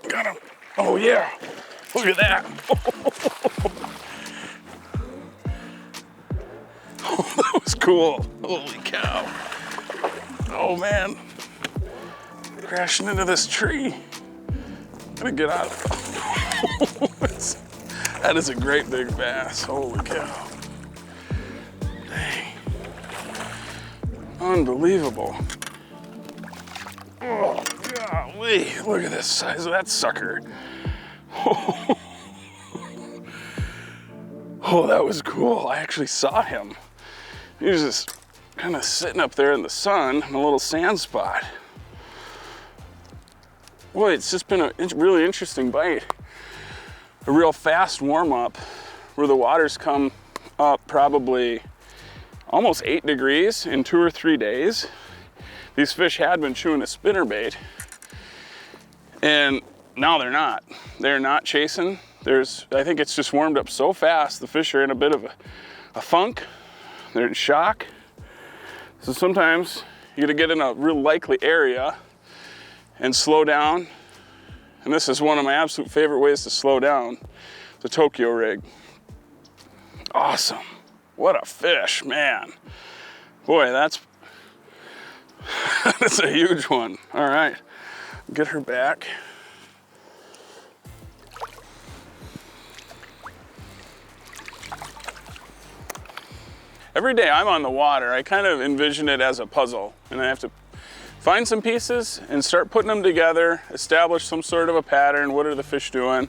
Got him. Oh yeah, look at that. Oh, that was cool. Holy cow. Oh man, crashing into this tree. Gotta get out of it. That is a great big bass. Holy cow. Dang. Unbelievable. Oh, golly. Look at the size of that sucker. Oh, that was cool. I actually saw him. He was just kind of sitting up there in the sun in a little sand spot. Boy, it's just been a really interesting bite. A real fast warm up where the waters come up probably almost 8 degrees in 2 or 3 days. These fish had been chewing a spinnerbait and now they're not. They're not chasing. I think it's just warmed up so fast, the fish are in a bit of a funk. They're in shock. So sometimes you gotta get in a real likely area and slow down. And this is one of my absolute favorite ways to slow down, the Tokyo rig. Awesome. What a fish, man. Boy, that's a huge one. All right, get her back. Every day I'm on the water, I kind of envision it as a puzzle, and I have to find some pieces and start putting them together, establish some sort of a pattern. What are the fish doing?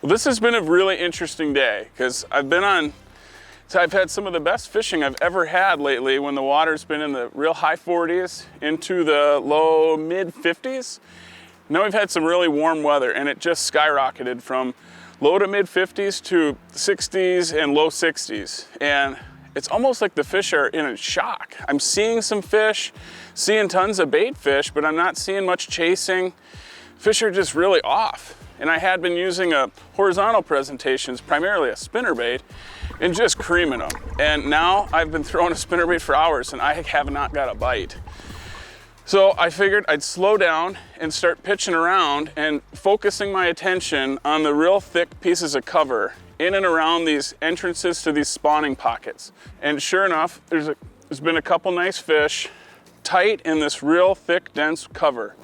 Well, this has been a really interesting day because I've had some of the best fishing I've ever had lately when the water's been in the real high 40s into the low mid 50s. Now we've had some really warm weather and it just skyrocketed from low to mid 50s to 60s and low 60s. And it's almost like the fish are in a shock. I'm seeing some fish, seeing tons of bait fish, but I'm not seeing much chasing. Fish are just really off. And I had been using a horizontal presentations, primarily a spinnerbait, and just creaming them. And now I've been throwing a spinnerbait for hours and I have not got a bite. So I figured I'd slow down and start pitching around and focusing my attention on the real thick pieces of cover in and around these entrances to these spawning pockets. And sure enough, there's been a couple nice fish tight in this real thick, dense cover.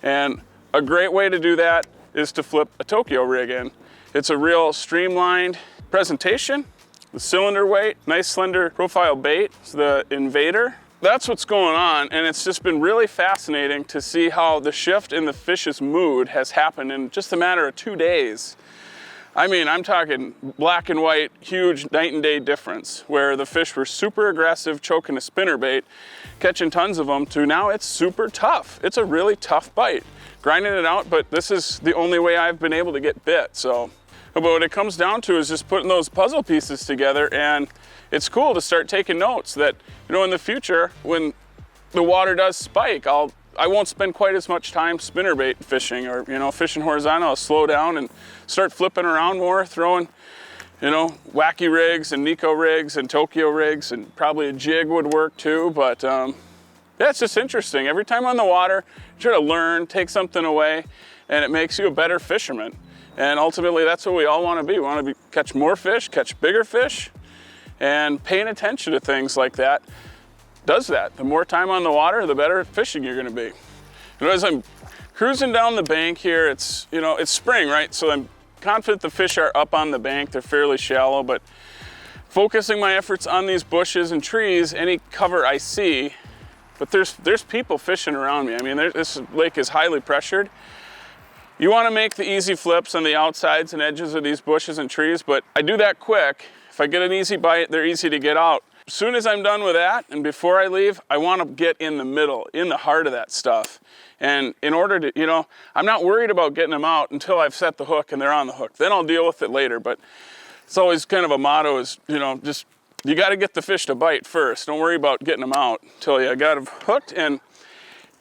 And a great way to do that is to flip a Tokyo rig in. It's a real streamlined presentation, the cylinder weight, nice slender profile bait, it's the Invader. That's what's going on, and it's just been really fascinating to see how the shift in the fish's mood has happened in just a matter of 2 days. I mean, I'm talking black and white, huge night and day difference, where the fish were super aggressive, choking a spinnerbait, catching tons of them, to now it's super tough. It's a really tough bite. Grinding it out, but this is the only way I've been able to get bit, so. But what it comes down to is just putting those puzzle pieces together, and it's cool to start taking notes that, you know, in the future, when the water does spike, I won't spend quite as much time spinnerbait fishing or, you know, fishing horizontal. I'll slow down and start flipping around more, throwing, you know, wacky rigs and Nico rigs and Tokyo rigs, and probably a jig would work too. But yeah, it's just interesting. Every time on the water, you try to learn, take something away, and it makes you a better fisherman. And ultimately, that's what we all want to be. We want to catch more fish, catch bigger fish, and paying attention to things like that does that. The more time on the water, the better fishing you're gonna be. You know, as I'm cruising down the bank here, it's spring, right? So I'm confident the fish are up on the bank. They're fairly shallow, but focusing my efforts on these bushes and trees, any cover I see, but there's people fishing around me. I mean, this lake is highly pressured. You wanna make the easy flips on the outsides and edges of these bushes and trees, but I do that quick. If I get an easy bite, they're easy to get out. As soon as I'm done with that, and before I leave, I want to get in the middle, in the heart of that stuff. And in order to, you know, I'm not worried about getting them out until I've set the hook and they're on the hook. Then I'll deal with it later. But it's always kind of a motto is, you know, just, you got to get the fish to bite first. Don't worry about getting them out until you got them hooked. And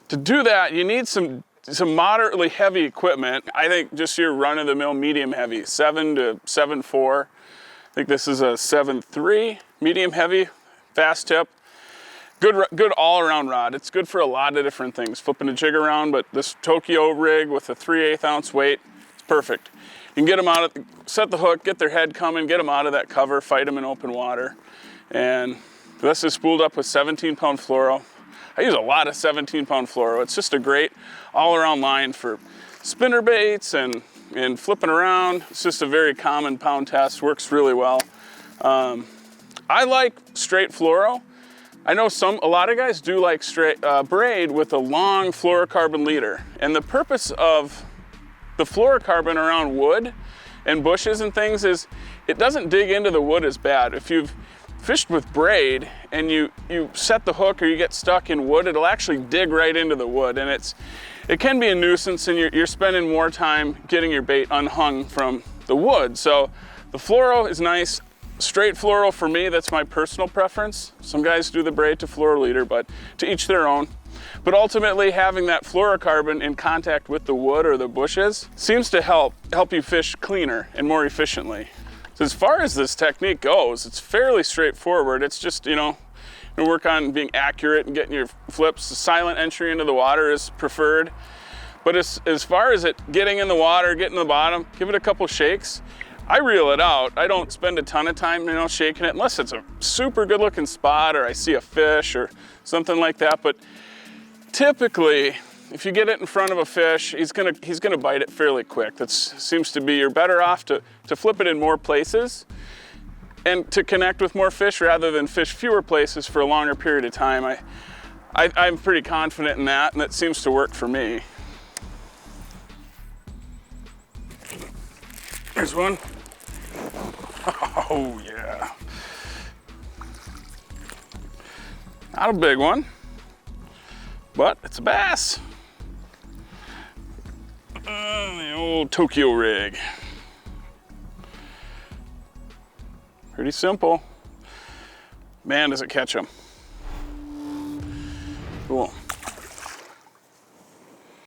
to do that, you need some moderately heavy equipment. I think just your run-of-the-mill medium heavy, 7 to 7.4. I think this is a 7.3, medium heavy, fast tip. Good all-around rod. It's good for a lot of different things, flipping a jig around, but this Tokyo rig with a 3/8 ounce weight, it's perfect. You can get them out, set the hook, get their head coming, get them out of that cover, fight them in open water. And this is spooled up with 17-pound fluoro. I use a lot of 17-pound fluoro. It's just a great all-around line for spinner baits and flipping around. It's just a very common pound test, works really well. I like straight fluoro. I know a lot of guys do like straight braid with a long fluorocarbon leader. And the purpose of the fluorocarbon around wood and bushes and things is it doesn't dig into the wood as bad. If you've fished with braid and you set the hook or you get stuck in wood, it'll actually dig right into the wood, and it can be a nuisance, and you're spending more time getting your bait unhung from the wood. So the fluoro is nice. Straight fluoro for me, that's my personal preference. Some guys do the braid to fluoro leader, but to each their own. But ultimately, having that fluorocarbon in contact with the wood or the bushes seems to help you fish cleaner and more efficiently. So as far as this technique goes, it's fairly straightforward. It's just, you work on being accurate and getting your flips. The silent entry into the water is preferred. But as far as it getting in the water, getting to the bottom, give it a couple shakes. I reel it out. I don't spend a ton of time, shaking it unless it's a super good looking spot or I see a fish or something like that. But typically, if you get it in front of a fish, he's gonna bite it fairly quick. That seems to be, you're better off to flip it in more places and to connect with more fish rather than fish fewer places for a longer period of time. I'm pretty confident in that, and that seems to work for me. Here's one. Oh yeah. Not a big one, but it's a bass. The old Tokyo rig. Pretty simple. Man, does it catch them. Cool.